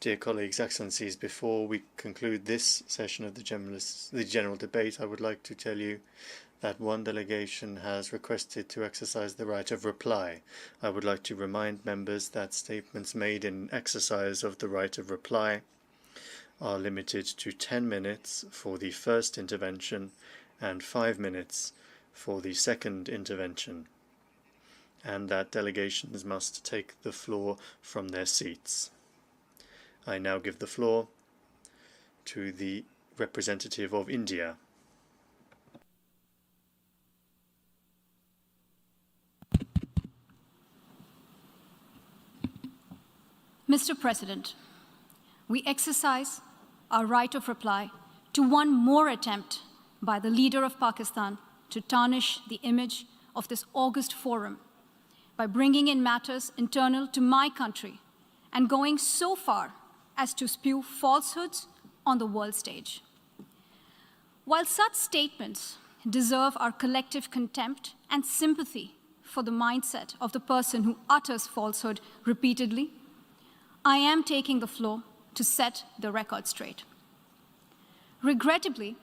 Dear colleagues, excellencies, before we conclude this session of the general debate, I would like to tell you that one delegation has requested to exercise the right of reply. I would like to remind members that statements made in exercise of the right of reply are limited to 10 minutes for the first intervention and 5 minutes for the second intervention, and that delegations must take the floor from their seats. I now give the floor to the representative of India. Mr. President, we exercise our right of reply to one more attempt by the leader of Pakistan to tarnish the image of this august forum by bringing in matters internal to my country and going so far as to spew falsehoods on the world stage. While such statements deserve our collective contempt and sympathy for the mindset of the person who utters falsehood repeatedly, I am taking the floor to set the record straight. Regrettably,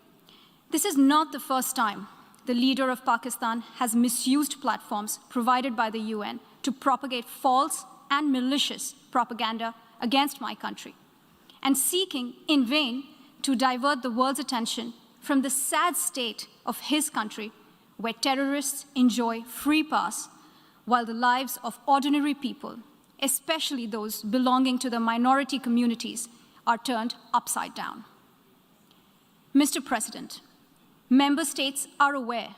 this is not the first time the leader of Pakistan has misused platforms provided by the UN to propagate false and malicious propaganda against my country, and seeking in vain to divert the world's attention from the sad state of his country, where terrorists enjoy free pass while the lives of ordinary people, especially those belonging to the minority communities, are turned upside down. Mr. President, member states are aware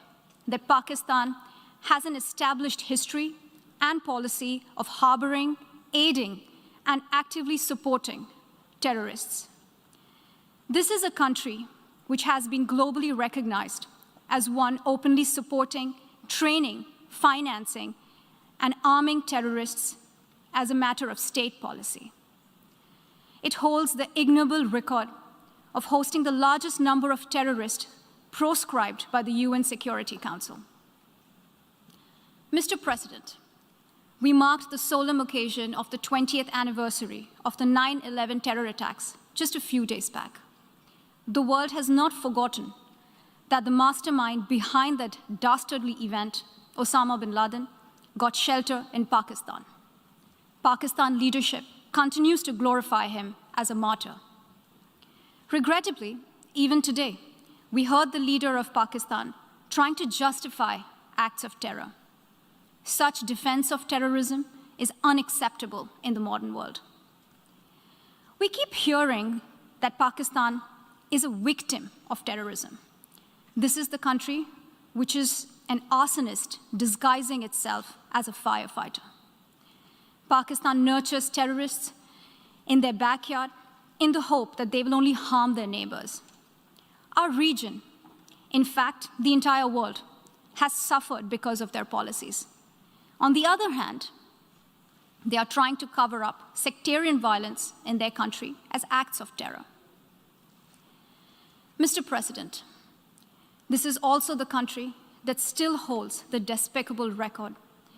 that Pakistan has an established history and policy of harboring, aiding, and actively supporting terrorists. This is a country which has been globally recognized as one openly supporting, training, financing, and arming terrorists as a matter of state policy. It holds the ignoble record of hosting the largest number of terrorists proscribed by the UN Security Council. Mr. President, we marked the solemn occasion of the 20th anniversary of the 9/11 terror attacks just a few days back. The world has not forgotten that the mastermind behind that dastardly event, Osama bin Laden, got shelter in Pakistan. Pakistan leadership continues to glorify him as a martyr. Regrettably, even today, we heard the leader of Pakistan trying to justify acts of terror. Such defense of terrorism is unacceptable in the modern world. We keep hearing that Pakistan is a victim of terrorism. This is the country which is an arsonist disguising itself as a firefighter. Pakistan nurtures terrorists in their backyard in the hope that they will only harm their neighbors. Our region, in fact, the entire world, has suffered because of their policies. On the other hand, they are trying to cover up sectarian violence in their country as acts of terror. Mr. President, this is also the country that still holds the despicable record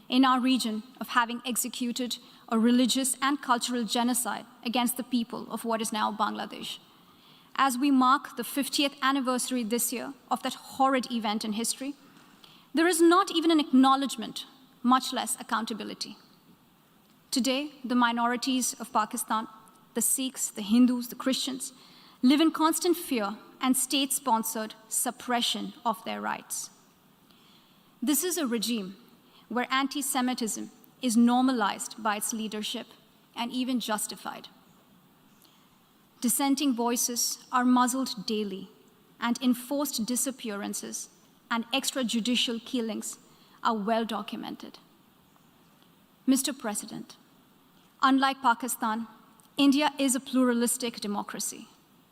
in our region of having executed a religious and cultural genocide against the people of what is now Bangladesh. As we mark the 50th anniversary this year of that horrid event in history, there is not even an acknowledgement, much less accountability. Today, the minorities of Pakistan, the Sikhs, the Hindus, the Christians, live in constant fear and state-sponsored suppression of their rights. This is a regime where anti-Semitism is normalized by its leadership and even justified. Dissenting voices are muzzled daily, and enforced disappearances and extrajudicial killings are well documented. Mr. President, unlike Pakistan, India is a pluralistic democracy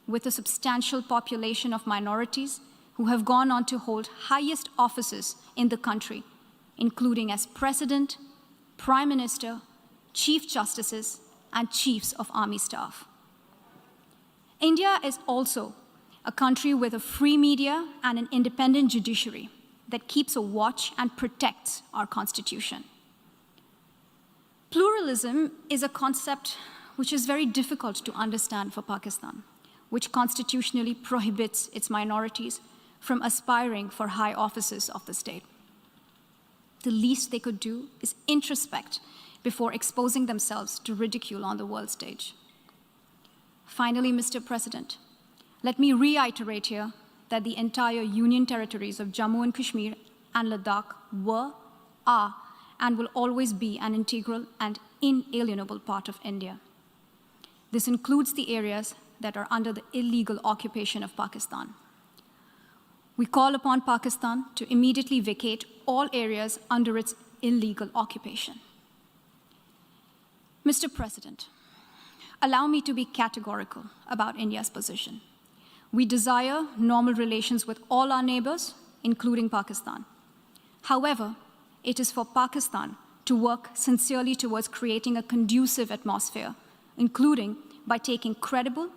with a substantial population of minorities who have gone on to hold highest offices in the country, including as President, Prime Minister, Chief Justices, and Chiefs of Army Staff. India is also a country with a free media and an independent judiciary that keeps a watch and protects our Constitution. Pluralism is a concept which is very difficult to understand for Pakistan, which constitutionally prohibits its minorities from aspiring for high offices of the state. The least they could do is introspect before exposing themselves to ridicule on the world stage. Finally, Mr. President, let me reiterate here that the entire Union territories of Jammu and Kashmir and Ladakh were, are, and will always be an integral and inalienable part of India. This includes the areas that are under the illegal occupation of Pakistan. We call upon Pakistan to immediately vacate all areas under its illegal occupation. Mr. President, allow me to be categorical about India's position. We desire normal relations with all our neighbors, including Pakistan. However, it is for Pakistan to work sincerely towards creating a conducive atmosphere, including by taking credible,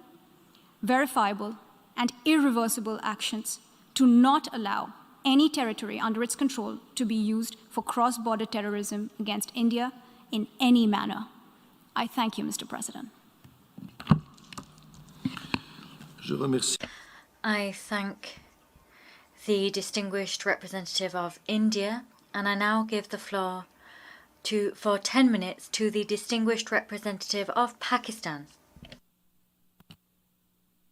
verifiable, and irreversible actions to not allow any territory under its control to be used for cross-border terrorism against India in any manner. I thank you, Mr. President. I thank the distinguished representative of India, and I now give the floor for 10 minutes to the distinguished representative of Pakistan.